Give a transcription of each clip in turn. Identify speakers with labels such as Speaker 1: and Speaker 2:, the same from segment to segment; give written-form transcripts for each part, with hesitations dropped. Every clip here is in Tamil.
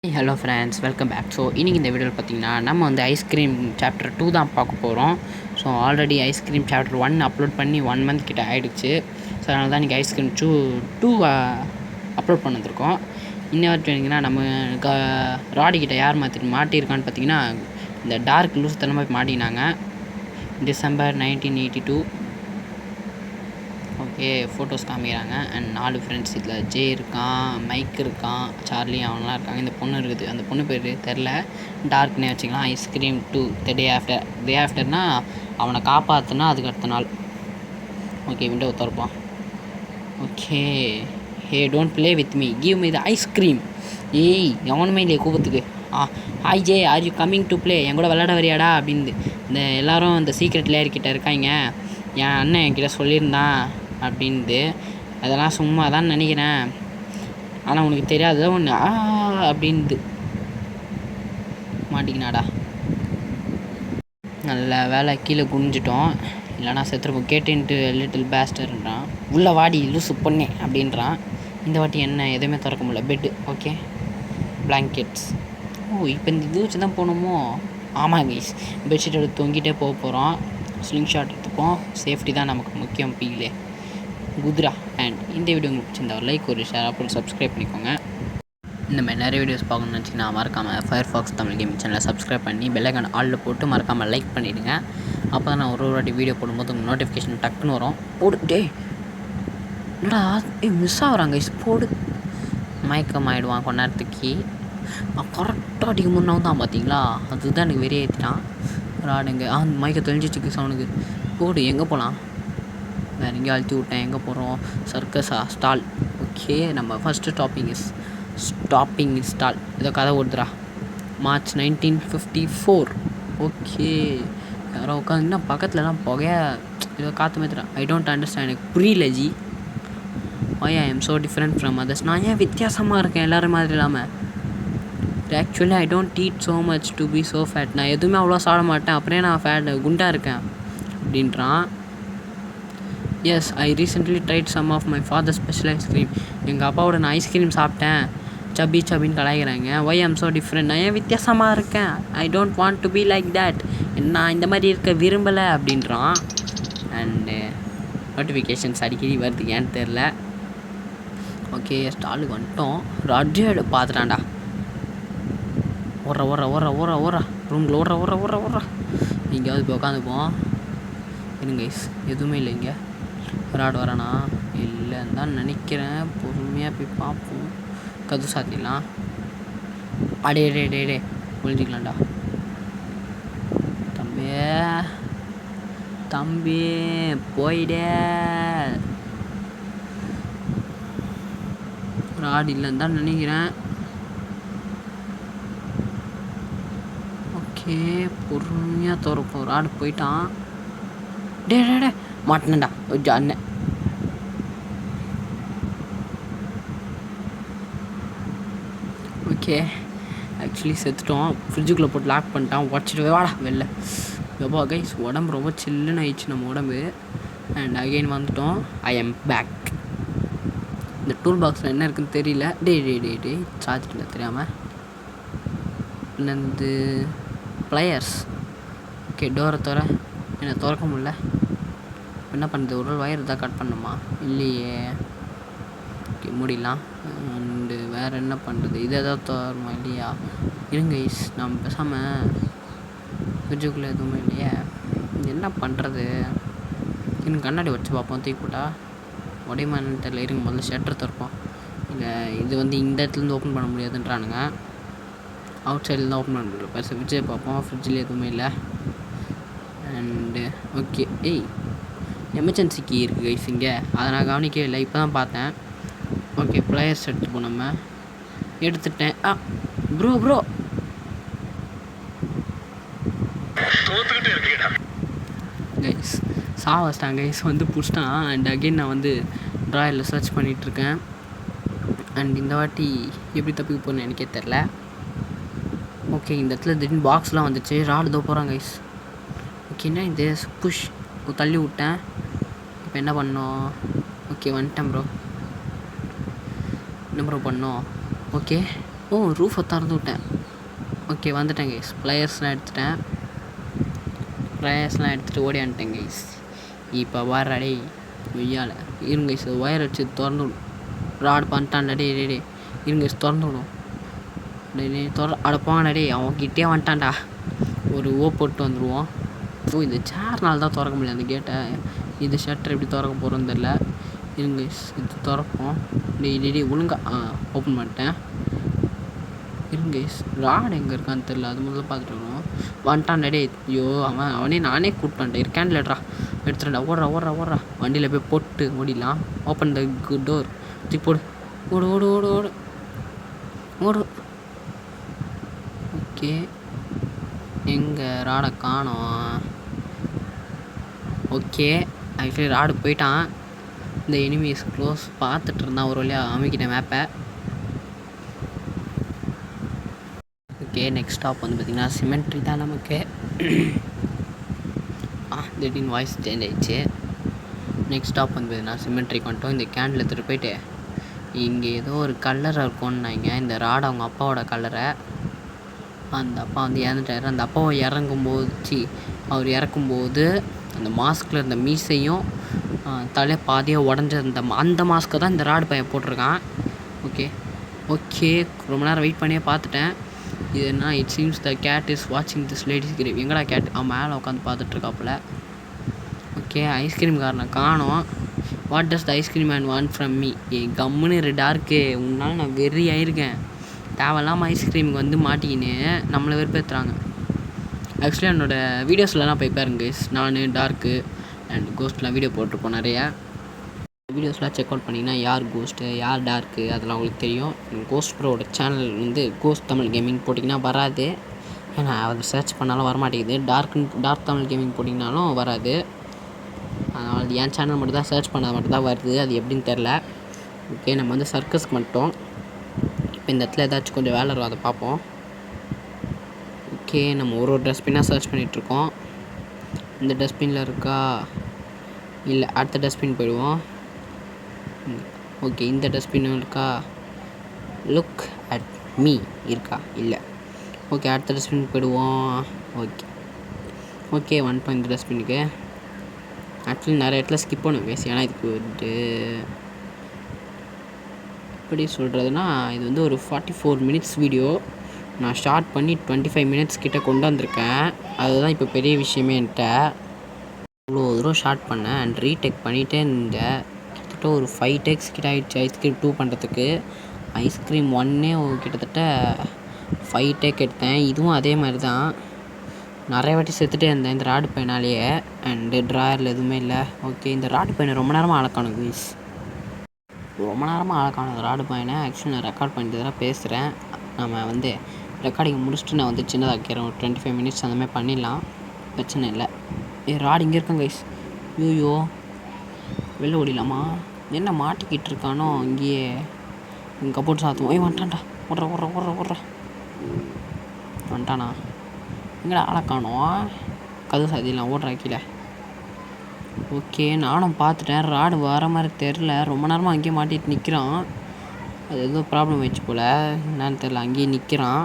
Speaker 1: Hello friends, welcome back. So இன்றைக்கி இந்த வீடியோவில் பார்த்தீங்கன்னா நம்ம வந்து ஐஸ்கிரீம் சாப்டர் 2 தான் பார்க்க போகிறோம். So already ice cream chapter 1 upload பண்ணி 1 மந்த் கிட்ட ஆகிடுச்சு. ஸோ அதனால தான் இன்றைக்கி ஐஸ்கிரீம் டூ அப்லோட் பண்ணிருக்கோம். இன்னும் பார்த்தீங்கன்னா நம்ம ராடிக்கிட்ட யார் மாட்டியிருக்கான்னு பார்த்தீங்கன்னா இந்த டார்க் லூஸ் தனமாக போய் மாட்டினாங்க. டிசம்பர் 1982. ஓகே, ஃபோட்டோஸ் காமிக்கிறாங்க. அண்ட் 4 ஃப்ரெண்ட்ஸ், இதில் ஜே இருக்கான், மைக் இருக்கான், சார்லி அவங்களாம் இருக்காங்க. இந்த பொண்ணு இருக்குது, அந்த பொண்ணு பேர் தெரில, டார்க்னே வச்சுக்கலாம். ஐஸ்கிரீம் 2 த டே ஆஃப்டர்னால் அவனை காப்பாற்றுனா அதுக்கு அடுத்த நாள். ஓகே, விண்டோ திறப்பான். Okay, hey don't play with me, give me the ice cream. ஏய், எவனுமே இல்லையே கூப்பத்துக்கு. Hi Jay, are you coming to play, என் கூட விளையாட வரியாடா அப்படின்னு இந்த எல்லோரும் இந்த சீக்ரெட் லேயர்கிட்ட இருக்காங்க. என் அண்ணன் என்கிட்ட சொல்லியிருந்தான் அப்படின்து. அதெல்லாம் சும்மா தான் நினைக்கிறேன், ஆனால் உனக்கு தெரியாது ஒன்று அப்படின்து. மாட்டிக்கினாடா, நல்ல வேலை கீழே குனிஞ்சிட்டோம், இல்லைனா செத்துருப்போம். கேட்டுன்ட்டு லிட்டில் பேஸ்டர்ன்றான். உள்ள வாடி லூசு பொண்ணே அப்படின்றான். இந்த வாட்டி என்ன எதுவுமே திறக்க முடியல. Bed okay, blankets. ஓ, இப்போ இந்த இது வச்சு தான் போகணுமோ? ஆமாம் கைஸ், பெட்ஷீட் எடுத்து தொங்கிட்டே போக போகிறோம். ஸ்லிங் ஷாட் எடுத்துப்போம், சேஃப்டி தான் நமக்கு முக்கியம். பீலே குதிரா. அண்ட் இந்த வீடியோ உங்களுக்கு பிடிச்சிருந்தா ஒரு லைக், ஒரு ஷேர், அப்புறம் சப்ஸ்கிரைப் பண்ணிக்கோங்க. இந்த மாதிரி நிறைய வீடியோஸ் பார்க்கணும்னு நினச்சிங்கன்னா மறக்காமல் ஃபயர்ஃபாக்ஸ் தமிழ் கேமிங் சேனலை சப்ஸ்கிரைப் பண்ணி பெல்லைக்கான ஆலில் போட்டு மறக்காமல் லைக் பண்ணிவிடுங்க. அப்போ தான் நான் ஒரு வாட்டி வீடியோ போடும்போது உங்களுக்கு நோட்டிஃபிகேஷன் டக்குன்னு வரும். போடு என்னடா மிஸ் ஆகிறாங்க, போடு. மயக்கம் ஆகிடுவான் கொஞ்ச நேரத்துக்கு. கரெக்டாக அடிக்க முன்னாவும் தான் பார்த்தீங்களா, அதுதான் எனக்கு வெறிய ஏற்றிட்டான். ராடுங்க மயக்க தெளிஞ்சிச்சுக்கு அவனுக்கு. போடு, எங்கே போகலாம்? வேறு எங்கேயும் அழுத்தி விட்டேன். எங்கே போகிறோம்? சர்க்கஸா? ஸ்டால். ஓகே, நம்ம ஃபஸ்ட்டு ஸ்டாப்பிங் ஸ்டால். ஏதோ கதை ஓடுதுரா. மார்ச் 1954. ஓகே, யாரோ உட்காந்துன்னா பக்கத்துலலாம் புகையா ஏதோ காற்று மாத்திரா. ஐ டோன்ட் அண்டர்ஸ்டாண்ட், எனக்கு புரியல ji. I am so different from others. நான் ஏன் வித்தியாசமாக இருக்கேன் எல்லோரும் மாதிரி இல்லாமல்? Actually I don't eat so much to be so fat. நான் எதுவுமே அவ்வளோ சாப்பிட மாட்டேன், அப்படியே நான் குண்டாக இருக்கேன் அப்படின்றான். Yes, I recently tried some of my father special ice cream. எங்கள் அப்பாவோட நான் ஐஸ்கிரீம் சாப்பிட்டேன். சப்பின்னு கலாய்க்கிறாங்க. ஒய் ஐம் ஸோ டிஃப்ரெண்ட், நான் ஏன் வித்தியாசமாக இருக்கேன்? I don't want to be like that, நான் இந்த மாதிரி இருக்க விரும்பலை அப்படின்றான். அண்டு நோட்டிஃபிகேஷன்ஸ் அடிக்கடி வருது, ஏன்னு தெரில. ஓகே, ஸ்டாலுக்கு வந்துட்டோம். ராஜ்யோட பார்த்துட்டான்டா. ஓடுற ரூமில் ஓடுற எங்கேயாவது போய் உட்காந்துப்போம். இருங்க கைஸ், எதுவுமே இல்லை இங்கே. ராட் வரானா? இல்லைன்னு தான் நினைக்கிறேன். பொறுமையாக போய் பார்ப்போம். கது சாத்திடலாம். டே ஒழிஞ்சிக்கலாம்டா. தம்பி போயிடே. ராட் இல்லைன்னு தான் நினைக்கிறேன். ஓகே, பொறுமையாக திறப்போம். ராடு போயிட்டான். டே மாட்டினண்டா அண்ணன். Okay, actually செத்துட்டோம். ஃப்ரிட்ஜுக்குள்ளே போட்டு லாக் பண்ணிட்டான். உடச்சிட்டு வாடா வெளில. எப்போ கைஸ், உடம்பு ரொம்ப சில்லுன்னு ஆயிடுச்சு நம்ம உடம்பு. அண்ட் அகெயின் வந்துட்டோம். I am back. இந்த டூல் பாக்ஸில் என்ன இருக்குன்னு தெரியல. டே சார்ஜிட்டு தெரியாமல். இந்த ப்ளையர்ஸ். ஓகே, டோரை என்ன திறக்க முடியல. என்ன பண்ணுறது? ஒரு வயர் தான் கட் பண்ணுமா? இல்லையே. ஓகே, முடியலாம். அண்டு வேறு என்ன பண்ணுறது? இது எதாவது தருமா? இல்லையா? இருங்க கைஸ், நம்ம பேசாமல் ஃப்ரிட்ஜுக்குள்ளே எதுவுமே இல்லையே. என்ன பண்ணுறது? இன்னும் கண்ணாடி வச்சு பார்ப்போம். தூக்கி போட்டா உடையமா என்னன்னு தெரியல. இருங்க, முதல்ல ஷட்டர் திறப்போம். இல்லை, இது வந்து இந்த இடத்துலேருந்து ஓப்பன் பண்ண முடியாதுன்றானுங்க. அவுட் சைடில் தான் ஓப்பன் பண்ண முடியும். பஸ் ஃப்ரிட்ஜை பார்ப்போம். ஃப்ரிட்ஜில் எதுவுமே இல்லை. அண்டு ஓகே, எமர்ஜென்சி கீ இருக்குது கைஸ் இங்கே. அதை நான் கவனிக்கவே இல்லை, இப்போ தான் பார்த்தேன். ஓகே, ப்ளேயர்ஸ் எடுத்துப்போம். நம்ம எடுத்துட்டேன். ப்ரோ கைஸ் சாவஸ்டான் கைஸ், வந்து பிடிச்சிட்டான். அண்ட் அகெயின் நான் வந்து ட்ராயரில் சர்ச் பண்ணிகிட்ருக்கேன். அண்ட் இந்த வாட்டி எப்படி தப்பிக்க போகணுன்னு எனக்கே தெரில. ஓகே, இந்த இடத்துல திடீர்னு பாக்ஸ்லாம் வந்துச்சு. ராடு தோ போகிறான் கைஸ். ஓகே, என்ன இது? புஷ் தள்ளி விட்டேன். இப்போ என்ன பண்ணோம்? ஓகே, வந்துட்டேன் ப்ரோ. என்ன ப்ரோ பண்ணோம்? ஓகே, ரூஃபை திறந்து விட்டேன். ஓகே வந்துட்டேன் கைஸ். ப்ளேயர்ஸ்லாம் எடுத்துகிட்டு ஓடியான்ட்டேன் கைஸ். இப்போ வர டே வெய்யால் இருங்க கைஸ். ஒயர் வச்சு திறந்து விடும். ராடு பண்ணிட்டான்டா டே இருங்க கைஸ் திறந்து விடும். அடப்பாங்கடா டே அவன்கிட்டே வந்துட்டான்டா. ஒரு போட்டு வந்துடுவோம். இந்த சேர்னால் தான் திறக்க முடியல அந்த கேட்டை. இது ஷட்டர் எப்படி திறக்க போகிறோன்னு தெரில. இருங்க இது திறப்போம். டே ஒழுங்கா ஓப்பன் பண்ணிட்டேன். இருங்க ராடு எங்கே இருக்கான்னு தெரில. அது முதல்ல பார்த்துட்டு வரணும். வந்துட்டான் டே. ஐயோ அவனே நானே கூட் பண்ணிட்டேன். கேண்டிலேட்ரா எடுத்துட்டா. ஓடுறா வண்டியில் போய் போட்டு ஓடிடலாம். Open the door. போடு ஓடு ஓடு ஓடு ஓடு ஓடு. ஓகே எங்கே ராடை காணோம். ஓகே ஆக்சுவலி ராடு போயிட்டான். இந்த எனிமீஸ் க்ளோஸ் பார்த்துட்டு இருந்தான். ஒரு வழியாக அமைக்கிட்டேன் மேப்பை. ஓகே நெக்ஸ்ட் ஸ்டாப் வந்து பார்த்திங்கன்னா சிமெண்ட்ரி தான் நமக்கு. திடீர்னு வாய்ஸ் சேஞ்ச் ஆகிடுச்சு. நெக்ஸ்ட் ஸ்டாப் வந்து பார்த்திங்கன்னா சிமெண்ட்ரிக்கு வந்துட்டோம். இந்த கேண்டில் எடுத்துகிட்டு போயிட்டு இங்கே ஏதோ ஒரு கல்லறை இருக்கும்னாங்க. இந்த ராடு அவங்க அப்பாவோட கல்லறை. அந்த அப்பா வந்து இறந்துட்டார். அந்த அப்பாவை அவர் இறக்கும்போது அந்த மாஸ்கில் இருந்த மீசையும் தலை பாதியாக உடஞ்ச அந்த மாஸ்க்கை தான் இந்த ராடு பையன் போட்டிருக்கான். ஓகே ரொம்ப நேரம் வெயிட் பண்ணியே பார்த்துட்டேன். இது என்ன it seems the cat is வாட்சிங் திஸ் லேடிஸ் கிரேவ். எங்கடா கேட்? அவன் மேலே உட்காந்து பார்த்துட்ருக்காப்புல. ஓகே ஐஸ்கிரீம் காரனை காணோம். What does the ice cream man want from me? கம்முன்னு டார்க்கு உன்னால் நான் வெறி ஆயிருக்கேன். தேவையில்லாமல் ஐஸ்கிரீமுக்கு வந்து மாட்டிக்கின்னு நம்மளை வெறுப்பேற்றுறாங்க. ஆக்சுவலி என்னோடய வீடியோஸ்லாம் போய் பாருங்க கைஸ். நான் டார்க்கு அண்ட் கோஸ்ட்லாம் வீடியோ போட்டிருப்போம் நிறையா. வீடியோஸ்லாம் செக் அவுட் பண்ணிங்கன்னா யார் கோஸ்ட்டு யார் டார்க்கு அதெல்லாம் உங்களுக்கு தெரியும். கோஸ்ட் ப்ரோட சேனல் வந்து கோஸ்ட் தமிழ் கேமிங் போட்டிங்கன்னா வராது. ஏன்னா அதை சர்ச் பண்ணாலும் வரமாட்டேங்குது. டார்க் தமிழ் கேமிங் போட்டிங்கனாலும் வராது. அதனால் என் சேனல் மட்டும் தான் சர்ச் பண்ணால் மட்டும்தான் வருது. அது எப்படின்னு தெரில. ஓகே நம்ம வந்து சர்க்கஸ்க்கு மட்டும் இப்போ இந்த இடத்துல ஏதாச்சும் கொஞ்சம் வேலை இருக்கும், அதை பார்ப்போம். ஓகே நம்ம ஒரு டஸ்ட்பின்னாக சர்ச் பண்ணிகிட்ருக்கோம். இந்த டஸ்ட்பினில் இருக்கா இல்லை அடுத்த டஸ்ட்பின் போயிடுவோம். ஓகே இந்த டஸ்ட்பின் இருக்கா? லுக் அட் மீ இருக்கா? இல்லை. ஓகே அடுத்த டஸ்ட்பின் போயிடுவோம். ஓகே வந்துட்டோம் இந்த டஸ்ட்பினுக்கு. ஆக்சுவலி நிறைய இடத்துல ஸ்கிப் பண்ணும் பேசி. ஏன்னா இதுக்கு வந்துட்டு எப்படி சொல்கிறதுனா இது வந்து ஒரு 44 மினிட்ஸ் வீடியோ. நான் ஸ்டார்ட் பண்ணி 25 மினிட்ஸ் கிட்டே கொண்டு வந்திருக்கேன். அதுதான் இப்போ பெரிய விஷயமே என்கிட்ட. இவ்வளோ தூரம் ஸ்டார்ட் பண்ணேன் அண்ட் ரீடேக் பண்ணிகிட்டே இருந்தேன். கிட்டத்தட்ட ஒரு 5 டேக்ஸ் கிட்ட ஆகிடுச்சு ஐஸ்கிரீம் 2 பண்ணுறதுக்கு. ஐஸ்கிரீம் 1 கிட்டத்தட்ட 5 டேக் எடுத்தேன். இதுவும் அதே மாதிரி தான். நிறைய வாட்டி செத்துட்டே இருந்தேன் இந்த ராடு பையனாலேயே. அண்டு ட்ராயரில் எதுவுமே இல்லை. ஓகே இந்த ராடு பையனை ரொம்ப நேரமாக அழக்கானும் கைஸ். ரொம்ப நேரமாக அழக்கானது ராடு பையனை. ஆக்சுவலி நான் ரெக்கார்ட் பண்ணிட்டு தான் பேசுகிறேன். நம்ம வந்து ரெக்கார்டிங் முடிச்சுட்டு நான் வந்து சின்னதாக வைக்கிறேன். ஒரு 25 மினிட்ஸ் அந்த மாதிரி பண்ணிடலாம், பிரச்சனை இல்லை. ராடு இங்கே இருக்கேன் கைஸ். ஐயோ வெளில ஓடிடலாமா? என்ன மாட்டிக்கிட்டு இருக்கானோ இங்கேயே. இங்கே கப்போர்ட் சாத்துவோம். வந்துட்டான்டா. ஓடுறா வந்துட்டானா? எங்கடா ஆளை காணோம்? கதவு சாத்திடலாம். ஓடுறா கீழே. ஓகே நானும் பார்த்துட்டேன். ராடு வர மாதிரி தெரில. ரொம்ப நேரமாக அங்கேயே மாட்டிகிட்டு நிற்கிறான். அது ஏதோ ப்ராப்ளம் ஆயிடுச்சு போல், என்னன்னு தெரில. அங்கேயே நிற்கிறான்.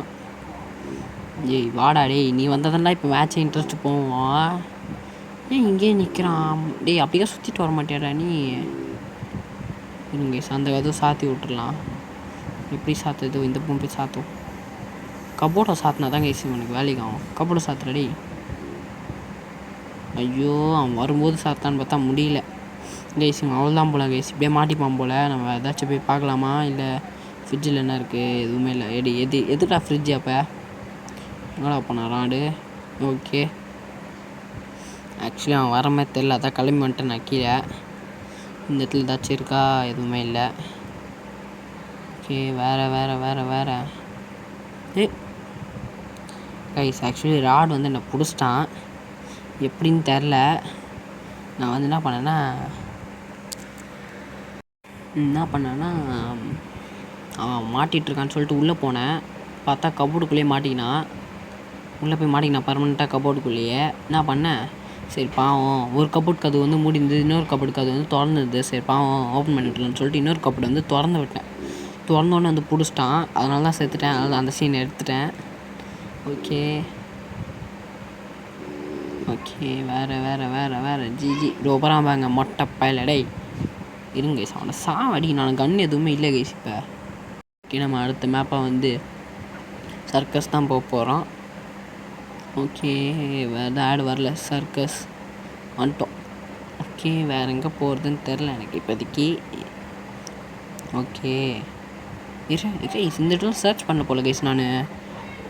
Speaker 1: வாடா நீ வந்ததெல்லாம் இப்போ மேட்சை இன்ட்ரெஸ்ட்டு போவான். ஏன் இங்கேயே நிற்கிறான்? அப்படியே சுற்றிட்டு வர மாட்டியாடா நீ? இருங்க அந்த கதவை சாத்தி விட்டுடலாம். எப்படி சாத்துது? இந்த பூம் போய் சாத்தும். கபோர்டை சாத்தினா தான் கைஸ் எனக்கு வேலைக்கு ஆகும். கபோர்டை சாத்துறடி. ஐயோ அவன் வரும்போது சாத்தான்னு பார்த்தா முடியல கைஸ். அவ்வளோதான் போல் கைஸ். இப்படியே மாட்டிப்பான் போல். நம்ம ஏதாச்சும் போய் பார்க்கலாமா? இல்லை ஃப்ரிட்ஜில் என்ன இருக்குது? எதுவுமே இல்லை. எதுடா ஃப்ரிட்ஜ்? அப்போ எங்கடா போனான் ராடு? ஓகே ஆக்சுவலி அவன் வர மாதிரி தெரில. அதான் கிளம்பி வந்துட்டேன் நான் கீழே. இந்த இடத்துல ஏதாச்சும் இருக்கா? எதுவுமே இல்லை. ஓகே வேறு கைஸ் ஆக்சுவலி ராடு வந்து என்னை பிடிச்சிட்டான். எப்படின்னு தெரில. நான் வந்து என்ன பண்ணேன்னா அவன் மாட்டிகிட்ருக்கான்னு சொல்லிட்டு உள்ளே போனேன். பார்த்தா கபோர்டுக்குள்ளேயே மாட்டிக்கினான். உள்ளே போய் மாட்டிக்கினான் பர்மனெண்ட்டாக கபோர்டுக்குள்ளேயே. என்ன பண்ணேன், சரி பாவம் ஒரு கபோர்டு கதவு வந்து மூடி இருந்தது, இன்னொரு கபோர்டு கதவு வந்து திறந்துருது. சரி பாவம் ஓப்பன் பண்ணி விட்டலான்னு சொல்லிட்டு இன்னொரு கபோர்டு வந்து திறந்து விட்டேன். திறந்தோடனே வந்து பிடிச்சிட்டான், அதனால தான் செத்துட்டேன். அதனால அந்த சீன் எடுத்துட்டேன். ஓகே ஓகே வேறு ஜிஜி ரோபராக பாங்க மொட்டை பயலடை இருங்க கைஸ். அவனை சாவடி. நான் கன் எதுவுமே இல்லை கைஸ். இப்போ ஓகே நம்ம அடுத்த மேப்பை வந்து சர்க்கஸ் தான் போக போகிறோம். ஓகே வேறு ஆடு வரல, சர்க்கஸ் வந்துட்டோம். ஓகே வேறு எங்கே போகிறதுன்னு தெரில எனக்கு இப்போதைக்கு. ஓகே கைஸ் இந்த இடத்துல சர்ச் பண்ண போல கைஸ் நான்.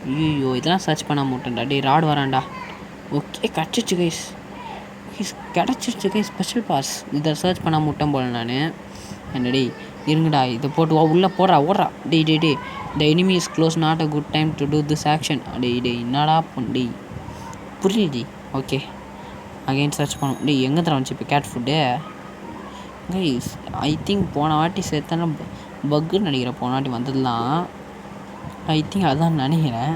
Speaker 1: ஐயோ இதெல்லாம் சர்ச் பண்ண மாட்டேன்டா. டே ராடு வரான்டா. ஓகே கிடச்சிச்சு கைஸ். கிடச்சிருச்சு கைஸ் ஸ்பெஷல் பாஸ். இதை சர்ச் பண்ண முட்டேன் போல நான். என்னடி இருங்கடா இதை போட்டு உள்ளே ஓடுறா. டே the enemy is close, not a good time to do this action. டே என்னடா பண்ணி புரியுது. ஓகே அகைன் சர்ச் பண்ணும். எங்கே தர வந்துச்சு இப்போ cat food guys? I think போன வாட்டி சேர்த்தான பக்குன்னு நினைக்கிறேன். போன வாட்டி வந்ததுலாம் ஐ திங்க் அதுதான் நினைக்கிறேன்.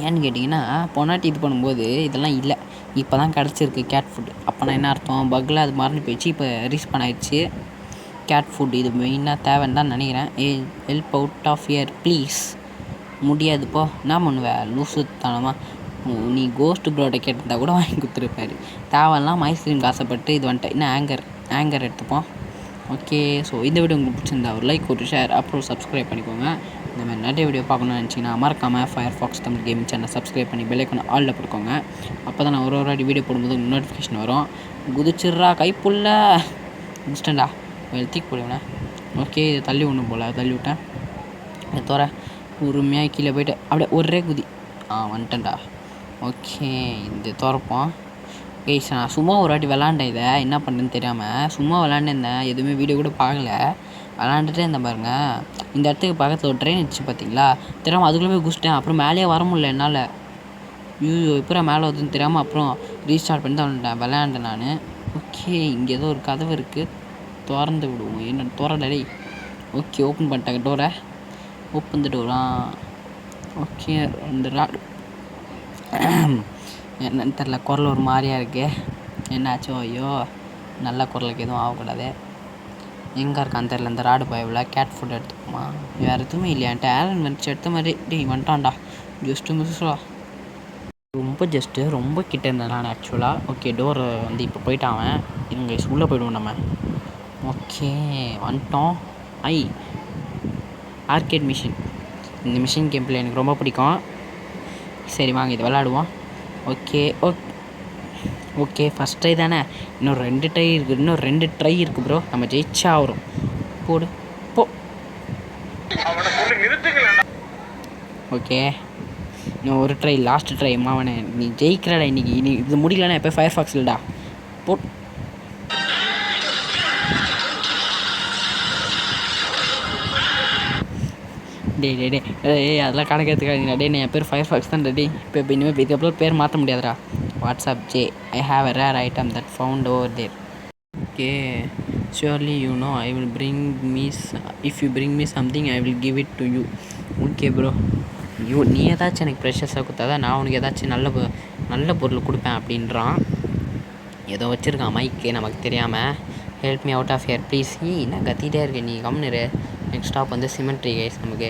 Speaker 1: ஏன்னு கேட்டிங்கன்னா போன வாட்டி இது பண்ணும்போது இதெல்லாம் இல்லை, இப்போ தான் கிடச்சிருக்கு கேட் ஃபுட். அப்போனா என்ன அர்த்தம், பக்கில் அது மறந்து போயிடுச்சு, இப்போ ரீஸ்பான் ஆகிடுச்சு. கேட் ஃபுட் இது மெயினாக தேவைன்னு தான் நினைக்கிறேன். Help out of here please. முடியாதுப்போ என்ன பண்ணுவேன் லூசு தனமாக. நீ கோஸ்ட் ப்ரோட கேட்டிருந்தா கூட வாங்கி கொடுத்துருப்பாரு. தேவையெல்லாம் ஐஸ்கிரீம் ஆசைப்பட்டு இது வந்துட்டேன். இன்னும் ஆங்கர் எடுத்துப்போம். ஓகே ஸோ இந்த வீடியோ உங்களுக்கு பிடிச்சிருந்தா ஒரு லைக், ஒரு ஷேர், அப்புறம் சப்ஸ்கிரைப் பண்ணிக்கோங்க. இந்த மாதிரி நிறைய வீடியோ பார்க்கணும்னு நினச்சிங்கன்னா மறக்காமல் Firefox Tamil gaming channel subscribe பண்ணி பெல் ஐக்கானை ஆலில் போட்டுக்கோங்க. அப்போ தான் நான் ஒரு வாட்டி வீடியோ போடும்போது நோட்டிஃபிகேஷன் வரும். குதிச்சிட்றா கைப்புள்ள இன்ஸ்டண்டா தீக்கு போடுவேண்ணே. ஓகே இதை தள்ளி ஒன்றும் போல் தள்ளி விட்டேன். இதை தவிர உரிமையாக கீழே போய்ட்டு அப்படியே ஒரே குதி வந்துட்டேன்டா. ஓகே இந்த திறப்போம் கைஸ். நான் சும்மா ஒரு வாட்டி விளாண்டேன், இதை என்ன பண்ணுறேன்னு தெரியாமல் சும்மா விளாண்டுருந்தேன், எதுவுமே வீடியோ கூட பார்க்கல. விளாண்டுட்டே இருந்தேன் பாருங்க. இந்த இடத்துக்கு பக்கத்தில் ஒரு ட்ரெயின் இருந்துச்சு பார்த்தீங்களா, தெரியாமல் அதுக்குள்ளே போய் குதிச்சிட்டேன். அப்புறம் மேலேயே வர முடியல என்னால். ஐயோ எப்போ மேலே வருதுன்னு தெரியாமல் அப்புறம் ரீஸ்டார்ட் பண்ணி தான் வந்துட்டேன் விளையாண்டேன் நான். ஓகே இங்கே ஏதோ ஒரு கதவு இருக்குது, திறந்து விடுவோம். என்ன திறடலை. ஓகே ஓப்பன் பண்ணிட்டாங்க டோரை. Open the Dora. ஓகே இந்த ராடு என்னன்னு தெரில, குரல் ஒரு மாதிரியாக இருக்குது. என்னாச்சோ ஐயோ நல்ல குரலுக்கு எதுவும் ஆகக்கூடாது. எங்கே இருக்கான்னு தெரில இந்த ராடு பயவில். கேட் ஃபுட் எடுத்துக்குமா, வேறு எதுவுமே இல்லையான்ட்டு ஆலன் வந்துச்சு எடுத்த மாதிரி. வந்துட்டான்டா ஜஸ்ட்டு மிஸ்ஸா. ரொம்ப கிட்ட இருந்தேன் நான் ஆக்சுவலாக. ஓகே டோர் வந்து இப்போ போயிட்டான் அவன். இவங்க உள்ளே போய்டுவோம் நம்ம. ஓகே வந்துட்டோம். Arcade machine. இந்த மிஷின் கேம் பிளே எனக்கு ரொம்ப பிடிக்கும். சரி வாங்க இது விளாடுவோம். ஓகே ஃபஸ்ட் ட்ரை தானே, இன்னும் 2 ட்ரை இருக்குது ப்ரோ. நம்ம ஜெயிச்சா வரும். போடு போ. ஓகே இன்னும் ஒரு ட்ரை, லாஸ்ட் ட்ரை. மாவனே நீ ஜெயிக்கிறடா இன்றைக்கி. இது முடியலன்னா எப்போ ஃபயர்ஃபாக்ஸ் இல்லைடா போ. அதெல்லாம் கணக்கெடுத்துக்காதீங்கடா. நான் என் பேர் ஃபயர்ஃபாக்ஸ் தான் டே. இப்போ இனிமேல் இதுக்கப்புறம் பேர் மாற்ற முடியாதுடா. WhatsApp J I have a rare item that found over there. Okay surely you know I will bring me if you bring me something I will give it to you. Okay bro நீ ஏதாச்சும் எனக்கு ப்ரெஷஸாக கொடுத்தாதான் நான் உனக்கு ஏதாச்சும் நல்ல பொருள் கொடுப்பேன் அப்படின்றான். ஏதோ வச்சுருக்கான் மைக்கு நமக்கு தெரியாமல். Help me out of here please. என்ன கத்திகிட்டே இருக்கு நீ கம்னுரு. நெக்ஸ்ட் ஸ்டாப் வந்து சிமெண்ட்ரி கைஸ் நமக்கு.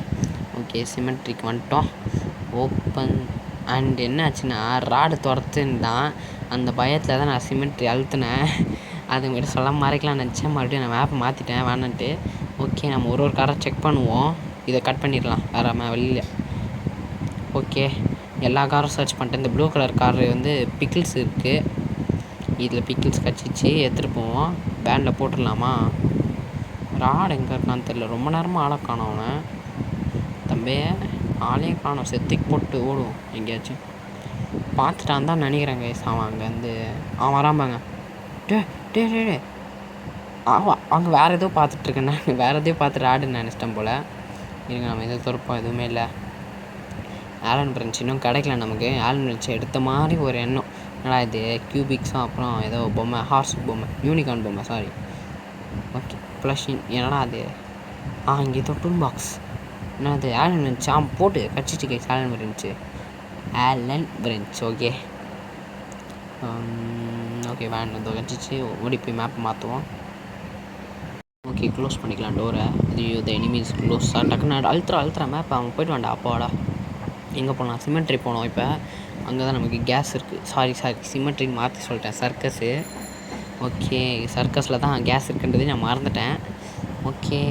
Speaker 1: ஓகே சிமெண்ட்ரிக்கு வந்துட்டோம். ஓப்பன் அண்ட் என்ன ஆச்சுன்னா ராடு துரத்துன்னுதான் அந்த பயத்தில் தான் நான் சிமெண்ட்ரி அழுத்தினேன். அதுங்கிட்ட சொல்ல மறைக்கலாம்னு நினச்சேன். மறுபடியும் நான் மேப்பை மாற்றிட்டேன் வேணான்ட்டு. ஓகே நம்ம ஒரு காரை செக் பண்ணுவோம். இதை கட் பண்ணிடலாம் வேறாமல் வெளியில். ஓகே எல்லா காரும் சர்ச் பண்ணிட்டேன். இந்த ப்ளூ கலர் கார் வந்து பிக்கிள்ஸ் இருக்குது, இதில் பிக்கிள்ஸ் கடிச்சிச்சு. எடுத்துகிட்டு போவோம். பேனில் போட்டுடலாமா. ராடு எங்கே இருக்கான்னு தெரில, ரொம்ப நேரமாக ஆளை காணோம் அவன். தம்பே ஆளையும் காணோம், செத்துக்கு போட்டு ஓடுவோம் எங்கேயாச்சும். பார்த்துட்டான் தான் நினைக்கிறேன் கைஸ். அவன் அங்கேருந்து வராம்பாங்க. டே அவங்க வேறு ஏதோ பார்த்துட்ருக்கேன் நான். வேறு எதையோ பார்த்துட்டு ஆடுன்னு நினச்சிட்டேன் போல். இருங்க நம்ம எதுவும் துறப்போம், எதுவுமே இல்லை. ஆலன் பிரெஞ்ச் இன்னும் கிடைக்கல நமக்கு. ஆலன் பிரெஞ்ச் எடுத்த மாதிரி ஒரு எண்ணம். என்னடா இது கியூபிக்ஸும் அப்புறம் ஏதோ பொம்மை, ஹார்ஸ் பொம்மை, யூனிகார்ன் பொம்மை, சாரி. ஓகே ப்ளஷின் என்னடா அது. இங்கே ஏதோ டூல் பாக்ஸ். என்ன அது ஆலன் பிரெஞ்ச். போட்டு கடிச்சிட்டு guys Alan French. Okay van வந்து கடிச்சிச்சு. ஓடி போய் மேப்பை மாற்றுவோம். ஓகே க்ளோஸ் பண்ணிக்கலாம் டோரை. ஐயோ த எனிமீஸ் க்ளோஸ். டக்குன்னு அழுத்துறா மேப். அவன் போய்ட்டு வேண்டா அப்பாடா. எங்கே போகலாம்? சிமெட்ரி போனோம். இப்போ அங்கே தான் நமக்கு கேஸ் இருக்குது. சாரி சிமெட்ரின்னு மாற்றி சொல்லிட்டேன். சர்க்கஸு. ஓகே சர்க்கஸில் தான் கேஸ் இருக்குன்றதே நான் மறந்துட்டேன். ஓகே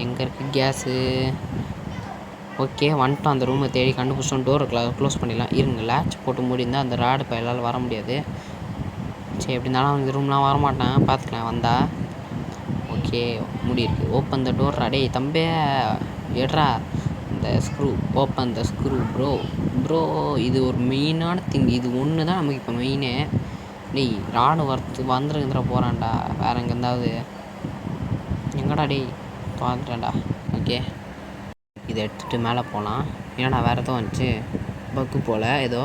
Speaker 1: எங்கே இருக்குது கேஸு? ஓகே வந்துட்டோம். அந்த ரூமை தேடி கண்டுபிடிச்சோம். டோரை க்ளோஸ் பண்ணிடலாம். இருங்க லேட்ச் போட்டு முடிந்தால் அந்த ராடு இப்போ எல்லாம் வர முடியாது. சரி எப்படி இருந்தாலும் அவன் இந்த ரூம்லாம் வரமாட்டான். பார்த்துக்கலாம் வந்தா. ஓகே முடியிருக்கு. Open the door. அடே தம்பே எடுறா இந்த screw. Open the screw bro. இது ஒரு மெயினான திங். இது ஒன்று தான் நமக்கு இப்போ மெயினே. டேய் ராடு வந்துருங்கிற போகிறான்டா. வேறு எங்கேருந்தாவது. எங்கடா டேய் பார்த்துட்டேன்டா. ஓகே இதை எடுத்துகிட்டு மேலே போகலாம். ஏன்னா வேறு எதுவும் வந்துச்சு பக்கு போல் ஏதோ.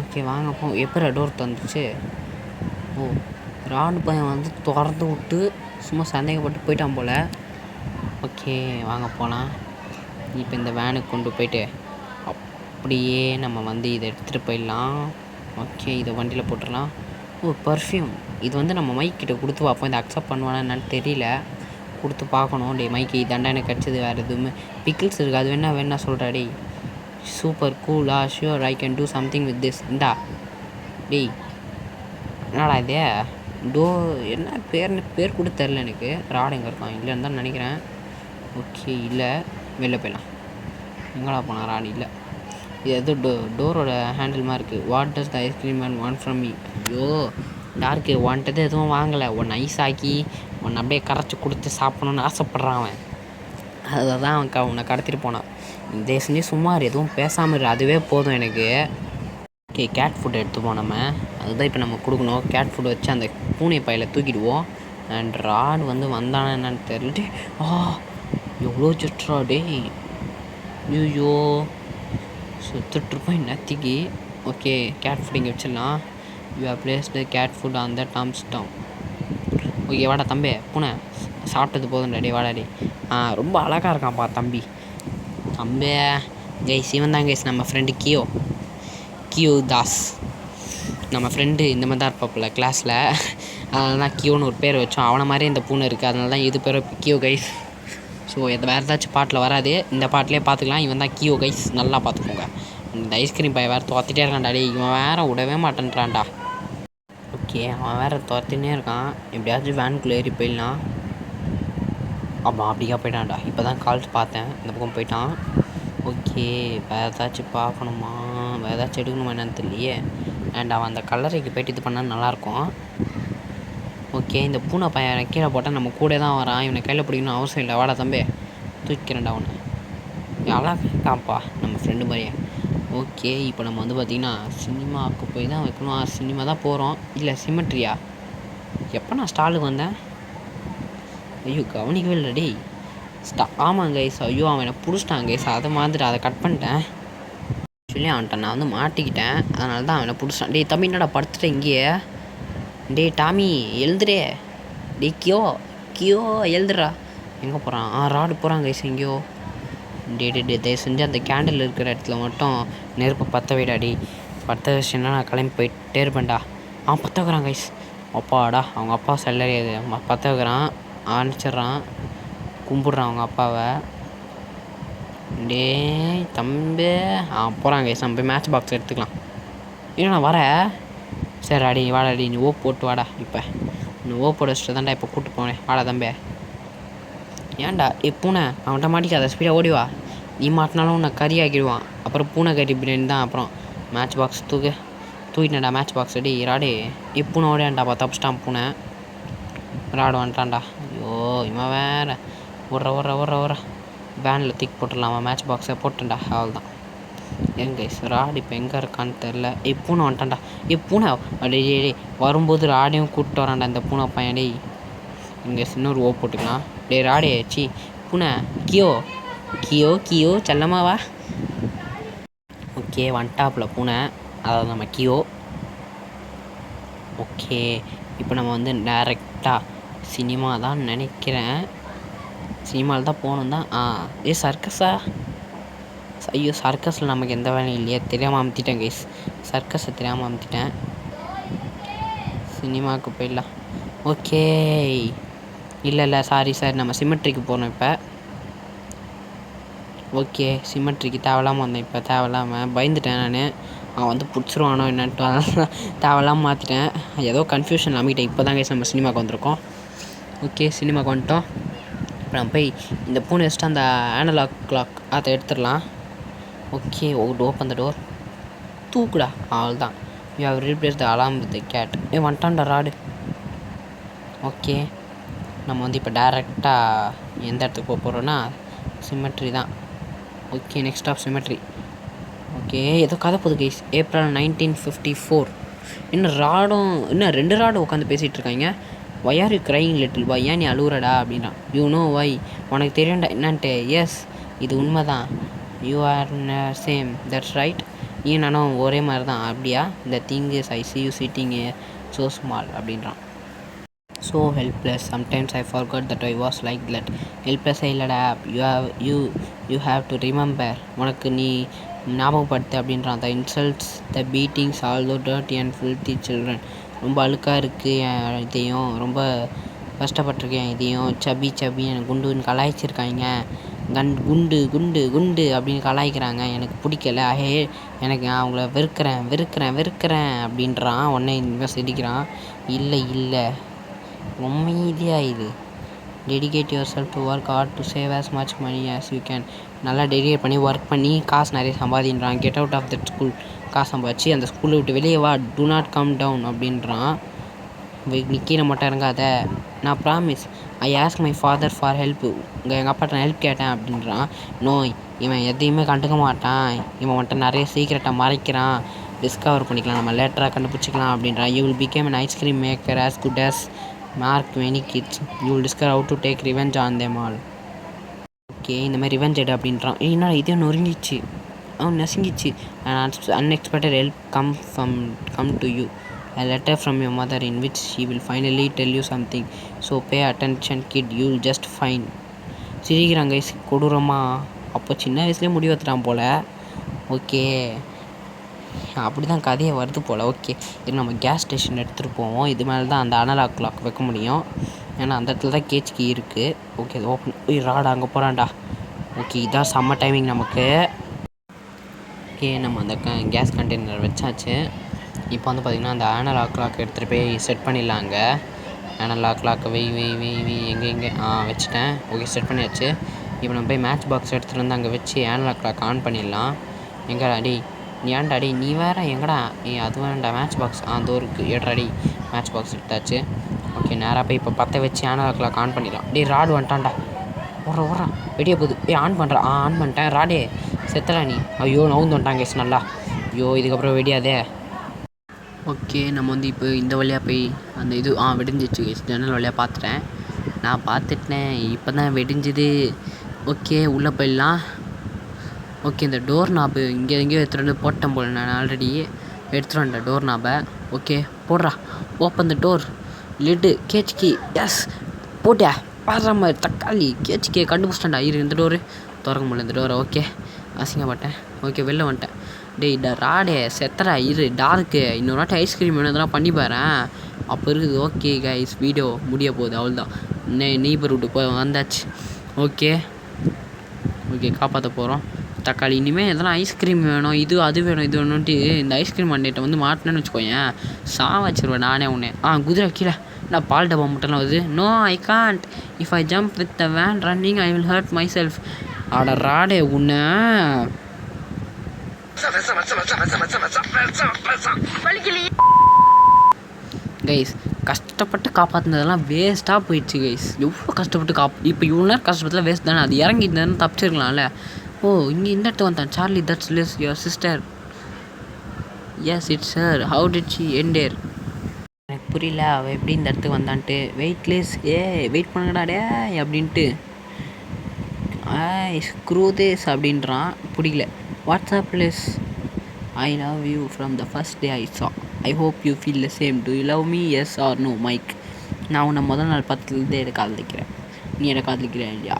Speaker 1: ஓகே வாங்க போ. எப்போ டோர் தந்துச்சு? ஓ ராடு பையன் வந்து திறந்து விட்டு சும்மா சந்தேகப்பட்டு போயிட்டான் போல். ஓகே வாங்க போகலாம். இப்போ இந்த வேனுக்கு கொண்டு போயிட்டு அப்படியே நம்ம வந்து இதை எடுத்துகிட்டு போயிடலாம். ஓகே இதை வண்டியில் போட்டுடலாம். ஓ பர்ஃப்யூம். இது வந்து நம்ம மைக்கிட்ட கொடுத்து பார்ப்போம். இதை அக்செப்ட் பண்ணுவானா என்னன்னு தெரியல. கொடுத்து பார்க்கணும். டே மைக்கு இதாண்டா எனக்கு கிடச்சிது. வேறு எதுவுமே பிக்கிள்ஸ் இருக்குது. அது வேணா சொல்கிறா. டேய் சூப்பர் கூலா sure I can do something with this. இந்தா டேய் என்னடா இது என்ன பேர் கூட தெரில எனக்கு. ராடு எங்கே இருக்கான்? இல்லைன்னு தான் நினைக்கிறேன். ஓகே இல்லை வெளில போயிடலாம். எங்கடா போனால் ராடு இல்லை. இது எதுவும் டோரோட ஹேண்டில் மாதிரி இருக்குது. What does the ice cream man want from me? ஐயோ யாருக்கு வாண்டது எதுவும் வாங்கலை. ஒன்று ஐஸ் ஆக்கி ஒன்று அப்படியே கரைச்சி கொடுத்து சாப்பிட்ணுன்னு ஆசைப்பட்றான் அவன். அதை தான் அவன் உன்னை கடத்திட்டு போனான். இந்த செஞ்சு சுமார் எதுவும் பேசாமல் இரு. அதுவே போதும் எனக்கு. ஓகே கேட் ஃபுட் எடுத்துப்போம் நம்ம. அதுதான் இப்போ நம்ம கொடுக்கணும். கேட் ஃபுட் வச்சு அந்த பூனை பையில் தூக்கிடுவோம். அண்ட் ராடு வந்து வந்தானே என்னன்னு தெரியல. எவ்வளோ சிட்ரா டேய். ஐயோ சுற்றுட்ருப்போம் நத்திக்கு. ஓகே கேட் ஃபுட் இங்கே வச்சிடலாம். You are placed cat food on the tombstone. Okay வாடா தம்பி பூனை சாப்பிட்டது போதும் டே வாடாடி. ரொம்ப அழகாக இருக்கான்ப்பா தம்பி. கைஸ் இவன் தான் கைஸ் நம்ம ஃப்ரெண்டு கியோ தாஸ். நம்ம ஃப்ரெண்டு இந்த மாதிரி தான் இருப்பாப்புல கிளாஸில். அதனால தான் கியோன்னு ஒரு பேர் வச்சோம். அவனை மாதிரியே இந்த பூனை இருக்குது. அதனால தான் இது பேர் கியோ கைஸ். ஸோ இது வேறு ஏதாச்சும் பாட்டில் வராது. இந்த பாட்டிலே பார்த்துக்கலாம். இவன் தான் கியோ கைஸ். நல்லா பார்த்துக்கோங்க. இந்த ஐஸ்கிரீம் பையன் வேறு துரத்திட்டே இருக்கான்டா. டே இவன் வேறு விடவே மாட்டேன்றான்டா. ஓகே அவன் வேறு துரத்தினே இருக்கான். எப்படியாச்சும் வேனுக்குள்ளே ஏறி போயிடலாம். ஆமாம் அப்படிக்கா போயிட்டான்டா. இப்போ தான் கால்ஸ் பார்த்தேன். இந்த பக்கம் போயிட்டான். ஓகே வேறு ஏதாச்சும் பார்க்கணுமா? வேறு ஏதாச்சும் எடுக்கணுமா என்னன்னு தெரியலையே. அண்ட் அவன் அந்த கல்லறைக்கு போய்ட்டு இது பண்ணால் நல்லாயிருக்கும். ஓகே இந்த பூனை பையன் கீழே போட்டால் நம்ம கூட தான் வரான். இவனை கையில் பிடிக்கணும் அவசியம் இல்லை. வாடா தம்பி தூக்கிறேன்டா அவனை. அழகாப்பா நம்ம ஃப்ரெண்டு மாதிரியே. ஓகே இப்போ நம்ம வந்து பார்த்திங்கன்னா சினிமாவுக்கு போய் தான் வைக்கணும். சினிமா தான் போகிறோம். இல்லை சிமெட்ரியா? எப்போ நான் ஸ்டாலுக்கு வந்தேன்? ஐயோ கவனிக்கவே இல்லை டேய். ஆமாம் கைஸ். ஐயோ அவன் என்னை பிடிச்சிட்டான் கைஸ். அதை மாதிரி அதை கட் பண்ணிட்டேன். சொல்லி அவன்கிட்ட நான் வந்து மாட்டிக்கிட்டேன். அதனால தான் அவனை பிடிச்சிட்டான். டேய் தம்பி என்னடா படுத்துட்டேன் இங்கேயே. டே டாமி எழுதுறே. டே கியோ எழுதுறா. எங்கே போகிறான்? ராடு போகிறான் கைஸ் எங்கேயோ. டே தயவு செஞ்சு அந்த கேண்டில் இருக்கிற இடத்துல மட்டும் நெருப்பை பற்ற விடாடி. பற்ற வச்சுன்னா நான் கிளம்பி போயிட்டே இருப்பேன்டா. பற்ற வைக்கிறான் கைஸ். அப்பாடா அவங்க அப்பா செல்லறியாது. பற்ற வைக்கிறான். அனுப்பிச்சிட்றான். கும்பிட்றான் அவங்க அப்பாவை. டே தம்பி போகிறான் கைஸ். நம்ம போய் மேட்ச் பாக்ஸ் எடுத்துக்கலாம். ஏன்னா நான் வரேன். சரி அடி வாடாடி நீ போட்டு வாடா. இப்போ நீ போட வச்சுட்டு தான்டா இப்போ கூப்பிட்டு போனேன். வாடா தம்பி. ஏன்டா பூனை அவன்கிட்ட மாட்டிக்காத. ஸ்பீடாக ஓடிவா. நீ மாட்டினாலும் உன்னை கறி ஆக்கிடுவான். அப்புறம் பூனை கறி பிரியாணி தான். அப்புறம் மேட்ச் பாக்ஸ் தூக்கிட்டேன்டா மேட்ச் பாக்ஸ். அடி ராடு பூனை ஓடியான்டாப்பா. தப்பிச்சிட்டான் பூனை. ராடு வந்துட்டான்டா. ஐயோ இவன் வேறு ஓடுற வேனில் தூக்கி போட்டுடலாமா மேட்ச் பாக்ஸை போட்டுண்டா. அவள் தான் எங்க ராடு இப்போ எங்கே இருக்கான்னு தெரில. பூனை வந்துட்டான்டா. பூனை அப்படியே வரும்போது ராடையும் கூப்பிட்டு வரான்டா இந்த பூனை பையன். டேய் இங்கே இன்னொரு போட்டுக்கலாம். டே ராடே சி பூனை கியோ செல்லமாவா. ஓகே வந்துட்டாப்புல பூனை. அதாவது நம்ம கியோ. ஓகே இப்போ நம்ம வந்து டைரெக்டாக சினிமா தான் நினைக்கிறேன். சினிமாவில் தான் போகணும் தான். சர்க்கஸா? ஐயோ சர்க்கஸில் நமக்கு எந்த வேலையும் இல்லையா? தெரியாமல் அமுத்திட்டேன் கைஸ். சர்க்கஸை தெரியாமல் அமுத்திட்டேன். சினிமாவுக்கு போயிடலாம். ஓகே இல்லை சாரி சார், நம்ம சிமெட்ரிக்கு போகணும் இப்போ. ஓகே, சிமெட்ரிக்கு தேவையில்லாமல் வந்தேன். இப்போ தேவையில்லாமல் பயந்துட்டேன் நான். அவன் வந்து பிடிச்சிருவானோ என்னன்ட்டு தேவையில்லாமல் மாற்றிட்டேன். ஏதோ கன்ஃபியூஷன் நம்பிக்கிட்டேன். இப்போ தான் கைஸ் நம்ம சினிமாவுக்கு வந்திருக்கோம். ஓகே, சினிமாவுக்கு வந்துட்டோம். இப்போ நம்ம போய் இந்த பூனை வச்சுட்டு அந்த அனலாக் கிளாக் அதை எடுத்துடலாம். Okay, open the door. தூக்குடா, அவள் தான். You have replace the alarm with the cat. வந்துட்டான்டா ராடு. ஓகே, நம்ம வந்து இப்போ டேரெக்டாக எந்த இடத்துக்கு போக போகிறோன்னா சிமெட்ரி தான். Okay, next of cemetery. Okay, ஏதோ கதை போகுது கைஸ். ஏப்ரல் 1954. இன்னும் 2 ராடும் உட்காந்து பேசிகிட்டு இருக்காங்க. Why are you crying little boy, ஏன் நீ அழுகுறடா அப்படின்னா. யூ நோ வை, உனக்கு தெரியும்டா என்னன்ட்டு. எஸ், இது உண்மை தான். You are same, that's right. நீ நானும் ஒரே மாதிரி தான். அப்படியா? இந்த thing is I see you sitting so small அப்படின்றான். So helpless, sometimes I forgot that I was like that. ஹெல்ப்லெஸ்ஸே இல்லைடா, யூ ஹாவ் டு ரிமெம்பர். உனக்கு நீ ஞாபகப்படுத்து அப்படின்றான். The insults, the beatings, all those dirty and filthy children. ரொம்ப அழுக்காக இருக்குது என் இதையும், ரொம்ப கஷ்டப்பட்டிருக்கேன் இதையும். சபி எனக்கு குண்டுன்னு கலாய்ச்சிருக்காங்க. குண்டு குண்டு குண்டு அப்படின்னு கலாய்க்கிறாங்க. எனக்கு பிடிக்கல. எனக்கு நான் அவங்கள வெறுக்கிறேன் அப்படின்றான். உடனே இவன் சிரிக்கிறான். இல்லை அமைதியாக இது. Dedicate yourself to work hard to save as much money as you can. நல்லா டெடிகேட் பண்ணி ஒர்க் பண்ணி காசு நிறைய சம்பாதின்றான். Get out of that school. காசு சம்பாதிச்சு அந்த ஸ்கூலை விட்டு வெளியே வா. டு நாட் கம் டவுன் அப்படின்றான். நீ கீழே மட்டும் இறங்காத. நான் promise. I ask my father for help. எங்கள் அப்பாட்ட நான் ஹெல்ப் கேட்டேன் அப்படின்றான். நோய், இவன் எதையுமே கண்டுக்க மாட்டான். இவன் மட்டும் நிறைய சீக்கிரட்டை மறைக்கிறான். டிஸ்கவர் பண்ணிக்கலாம், நம்ம லேட்டராக கண்டுபிடிச்சிக்கலாம் அப்படின்றான். You will become an ice cream maker as good as Mark many kids. You will discover how to take revenge on them all. Okay, இந்த மாதிரி ரிவெஞ்ச் எடு அப்படின்றான். என்னடா இதே நொறுங்கிச்சு, அவன் நசுங்கிச்சு. Unexpected help come to you. A letter from your mother in which she will finally tell you something. So pay attention kid, you will just fine. சிரிக்கிறாங்க கொடூரமாக. அப்போ சின்ன வயசுலேயே முடிவு எடுத்துட்டான் போல். ஓகே, அப்படி தான் கதையை வருது போல். ஓகே, இது நம்ம கேஸ் ஸ்டேஷன் எடுத்துகிட்டு போவோம். இது மேலே தான் அந்த அனலாக் கிளாக் வைக்க முடியும். ஏன்னா அந்த இடத்துல தான் கேஜ் கீ இருக்குது. ஓகே, அது ஓப்பன். ராடா அங்கே போகிறான்டா. ஓகே, இதான் செம்ம டைமிங் நமக்கு. ஓகே, நம்ம அந்த கேஸ் கண்டெய்னர் வச்சாச்சு. இப்போ வந்து பார்த்திங்கன்னா அந்த அனலாக் கிளாக் எடுத்துகிட்டு போய் செட் பண்ணிடலாங்க. அனலாக் கிளாக்கை வெய் எங்கே வச்சுட்டேன். ஓகே, செட் பண்ணியாச்சு. இப்போ நம்ம போய் மேட்ச் பாக்ஸ் எடுத்துகிட்டு வந்து அங்கே வச்சு அனலாக் கிளாக் ஆன் பண்ணிடலாம். எங்கடா ஏன்டா நீ வேறு எங்கடா? அது வேண்டா, மேட்ச் பாக்ஸ் அதோ இருக்குது. ஏட்ராடி மேட்ச் பாக்ஸ் எடுத்தாச்சு. ஓகே, நேராக போய் இப்போ பற்ற வச்சு அனலாக் கிளாக் ஆன் பண்ணிடலாம். ராடு வந்துட்டான்டா. ஓடுறான் வெடிய போகுது. ஆன் பண்ணுறான். ஆன் பண்ணிட்டேன். ராடே செத்தடா நீ. ஐயோ, நவுந்து வந்துட்டாங்க கேஸ் நல்லா. ஐயோ, இதுக்கப்புறம் வெடியாதே. ஓகே, நம்ம வந்து இப்போ இந்த வழியாக போய் அந்த இது வெடிஞ்சிச்சு கேஸ். ஜன்னல் வழியாக பார்த்துட்டேன். நான் பார்த்துட்டேன். இப்போ தான் வெடிஞ்சுது. ஓகே, உள்ளே போயிடலாம். ஓகே, இந்த டோர் நாபு இங்கே எங்கேயோ எடுத்துகிட்டு வந்து போட்டேன் போல். நான் ஆல்ரெடி எடுத்துகிட்டு வந்தேன் டோர் நாபை. ஓகே, போடுறா. Open the door. லிட்டு கேச் கீ. எஸ், போட்டியா பாடுற மாதிரி தக்காளி. கேச் கீ கண்டுபிடிச்சிட்டேன்டா. இந்த டோரு திறக்க முடியல. இந்த டோரை. ஓகே, அசிங்கப்பட்டேன். ஓகே, வெளில வந்துட்டேன். ராடே செத்தடா. டார்க்கு. இன்னொரு வாட்டி ஐஸ்கிரீம் வேணும் இதெல்லாம் பண்ணி பாறேன். அப்போ இருக்குது. ஓகே கைஸ், வீடியோ முடிய போகுது. அவ்வளோதான். நெய்பர் விட்டு போய் வந்தாச்சு. ஓகே, காப்பாற்ற போகிறோம். தக்காளி இனிமேல் எதனா ஐஸ்கிரீம் வேணும், அது வேணும் இது வேணும்ன்ட்டு இந்த ஐஸ்கிரீம் அண்டையிட்ட வந்து மாட்டினேன்னு வச்சுக்கோயேன், வச்சுருவேன் நானே உன்னே. குதிரை கீழே நான் பால் டப்பா மட்டும்லாம் வருது. No, I can't. If I jump with the van running I will hurt myself. ராடே உன்னை. கைஸ், கஷ்டப்பட்டு காப்பாற்றினதெல்லாம் வேஸ்ட்டாக போயிடுச்சு கைஸ். எவ்வளோ கஷ்டப்பட்டு இப்போ இவ்வளோ நேரம் கஷ்டப்பட்டுலாம் வேஸ்ட் தானே. அது இறங்கி இருந்தாலும் தப்பிச்சிருக்கலாம்ல. இங்கே இந்த இடத்து வந்தான். Charlie, that's Liz your sister. Yes, it's her. How did she enter? எனக்கு புரியல அவள் எப்படி இந்த இடத்துக்கு வந்தான்ட்டு. வெயிட்லெஸ். வெயிட் பண்ணுங்கடா டே அப்படின்ட்டு. ஸ்க்ரூ திஸ் அப்படின்றான். பிடிக்கல. What's up Liz. I love you from the first day I saw. I hope you feel the same. Do you love me? Yes or no Mike. நான் உன்னை முதல் நாள் 10லேருந்தே எனக்கு காதலிக்கிறேன். நீ எனக்கு காதலிக்கிறேன் இல்லையா?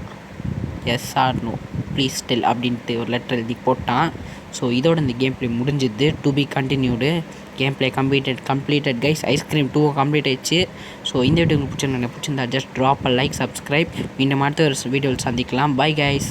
Speaker 1: Yes or no please tell அப்படின்ட்டு ஒரு லெட்டர் எழுதி போட்டான். ஸோ இதோட இந்த கேம் ப்ளே முடிஞ்சுது. To be continued. Game play completed guys. Ice cream 2 complete ஆயிடுச்சு. ஸோ இந்த வீடியோ உங்களுக்கு பிடிச்சிருந்தா just drop a like, subscribe. மீண்டும் அடுத்த ஒரு வீடியோவில் சந்திக்கலாம். Bye guys.